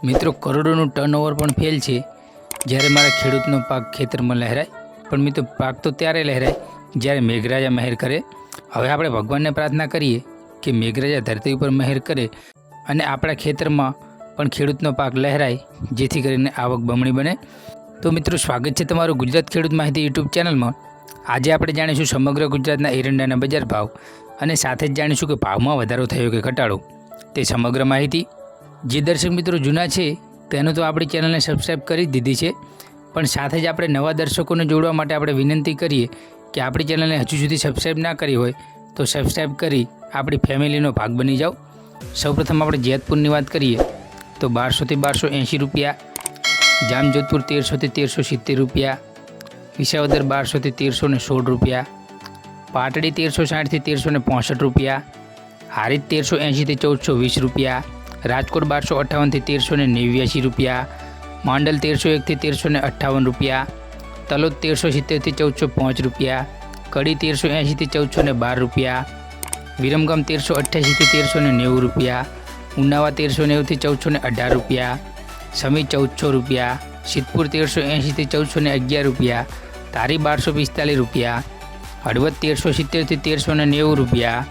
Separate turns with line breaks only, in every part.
મિત્રો કરોડોનું ટર્નઓવર પણ ફેલ છે જ્યારે મારા ખેડૂતનો પાક ખેતરમાં લહેરાય, પણ મિત્રો પાક તો ત્યારે લહેરાય જ્યારે મેઘરાજા મહેર કરે। હવે આપણે ભગવાનને પ્રાર્થના કરીએ કે મેઘરાજા ધરતી ઉપર મહેર કરે અને આપણા ખેતરમાં પણ ખેડૂતનો પાક લહેરાય, જેથી કરીને આવક બમણી બને। તો મિત્રો સ્વાગત છે તમારું ગુજરાત ખેડૂત માહિતી યુટ્યુબ ચેનલમાં। આજે આપણે જાણીશું સમગ્ર ગુજરાતના એરંડાના બજાર ભાવ અને સાથે જ જાણીશું કે ભાવમાં વધારો થયો કે ઘટાડો, તે સમગ્ર માહિતી। જે દર્શક મિત્રો જૂના છે તેનું તો આપણી ચેનલને સબસ્ક્રાઈબ કરી દીધી છે, પણ સાથે જ આપણે નવા દર્શકોને જોડવા માટે આપણે વિનંતી કરીએ કે આપણી ચેનલને હજુ સુધી સબસ્ક્રાઈબ ના કરી હોય તો સબસ્ક્રાઈબ કરી આપણી ફેમિલીનો ભાગ બની જાઓ। સૌપ્રથમ આપણે જેતપુરની વાત કરીએ તો 1200 થી 1280 રૂપિયા, જામજોધપુર 1300 થી 1370 રૂપિયા, વિસાવદર 1200 થી 1316 રૂપિયા, પાટડી 1360 થી 1365 રૂપિયા, હારીજ 1380 થી 1420 રૂપિયા, રાજકોટ 1258 થી 1389 રૂપિયા, માંડલ 1301 થી 1358 રૂપિયા, તલોદ 1370 થી 1405 રૂપિયા, કડી 1380 થી 1412 રૂપિયા, વિરમગામ 1388 થી 1390 રૂપિયા, ઉનાવા 1390 થી 1418 રૂપિયા, સમી 1400 રૂપિયા, સિદ્ધપુર 1380 થી 1411 રૂપિયા, ધારી 1245 રૂપિયા, હળવદ 1370 થી 1390 રૂપિયા,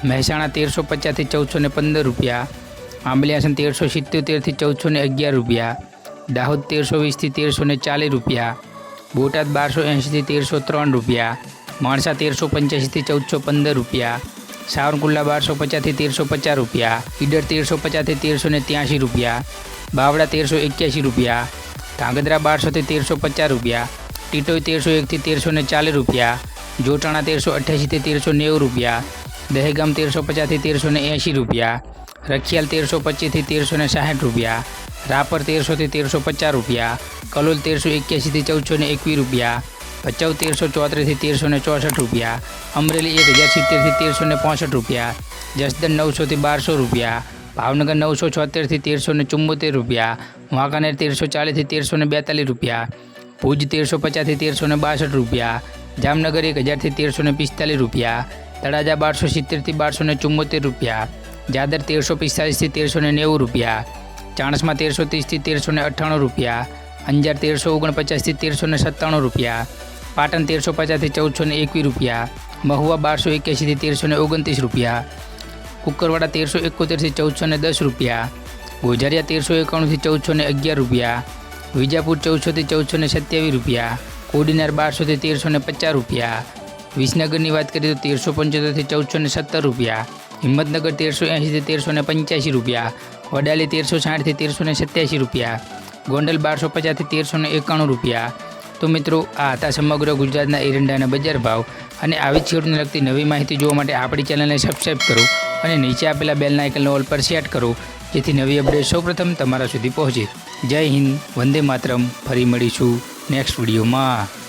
મહેસાણા 1350 થી 1415 રૂપિયા, આંબલિયાસન 1377 થી 1411 રૂપિયા, દાહોદ 1320 થી 1340 રૂપિયા, બોટાદ 1280 થી 1303 રૂપિયા, માણસા 1385 થી 1415 રૂપિયા, સાવરકુંડલા 1250 થી 1350 રૂપિયા, ઈડર 1350 થી 1383 રૂપિયા, બાવડા 1381 રૂપિયા, ધાંગધ્રા 1200 થી 1350 રૂપિયા, ટીટોઈ 1301 થી 1340 રૂપિયા, જોટાણા 1388 થી 1390 રૂપિયા, દહેગામ 1350 થી 1380 રૂપિયા, રખિયાલ 1325 થી 1360 રૂપિયા, રાપર 1300 થી 1350 રૂપિયા, કલોલ 1381 થી 1421 રૂપિયા, ભચાઉ 1334 થી 1364 રૂપિયા, અમરેલી 1070 થી 1365 રૂપિયા, જસદણ 900 થી 1200 રૂપિયા, ભાવનગર 976 થી 1374 રૂપિયા, વાંકાનેર 1340 થી 1342 રૂપિયા, ભુજ 1350 થી 1362 રૂપિયા, જામનગર 1000 થી 1345 રૂપિયા, તળાજા 1270 થી 1274 રૂપિયા, જાદર 1345 થી 1390 રૂપિયા, ચાણસ્મા 1330 થી 1398 રૂપિયા, અંજાર 1349 થી 1397 રૂપિયા, પાટણ 1350 થી 1421 રૂપિયા, મહુવા 1281 થી 1329 રૂપિયા, કુકરવાડા 1371 થી 1410 રૂપિયા, ગોઝારિયા 1391 થી 1411 રૂપિયા, વિજાપુર 1400 થી 1427 રૂપિયા, કોડીનાર 1200 થી 1350 રૂપિયા, વિસનગરની વાત કરીએ તો 1375 થી 1417 રૂપિયા, હિંમતનગર 1380 થી 1385 રૂપિયા, વડાલી 1360 થી 1387 રૂપિયા, ગોંડલ 1250 થી 1391 રૂપિયા। તો મિત્રો આ હતા સમગ્ર ગુજરાતના એરંડાના બજાર ભાવ, અને આવી જ ખેડૂતને લગતી નવી માહિતી જોવા માટે આપણી ચેનલને સબસ્ક્રાઈબ કરો અને નીચે આપેલા બેલના આઇકનને ઓલ પર સેટ કરો, જેથી નવી અપડેટ સૌપ્રથમ તમારા સુધી પહોંચે। જય હિન્દ, વંદે માતરમ। ફરી મળીશું નેક્સ્ટ વિડીયોમાં।